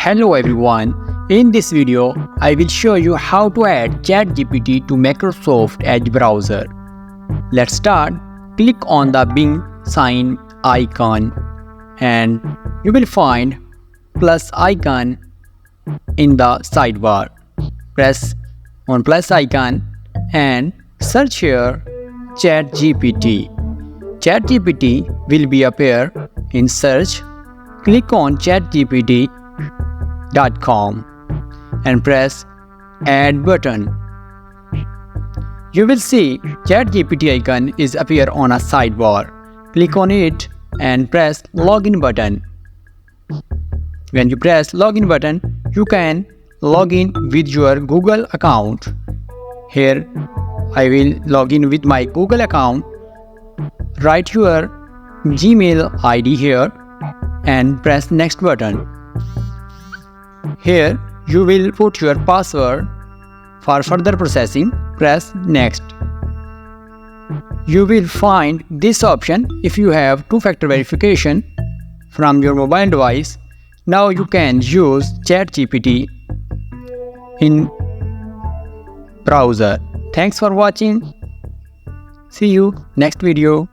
Hello everyone, in this video I will show you how to add ChatGPT to Microsoft Edge browser. Let's start. Click on the Bing sign icon and you will find plus icon in the sidebar. Press on plus icon and search here ChatGPT. ChatGPT will be appear in search. Click on ChatGPT.com and press add button. You will see ChatGPT icon is appear on a sidebar. Click on it and press login button. When you press login button, you can log in with your Google account. Here I will log in with my Google account. Write your Gmail ID here and press next button. Here you will put your password. For further processing, press next. You will find this option if you have two-factor verification from your mobile device. Now you can use ChatGPT in browser. Thanks for watching. See you next video.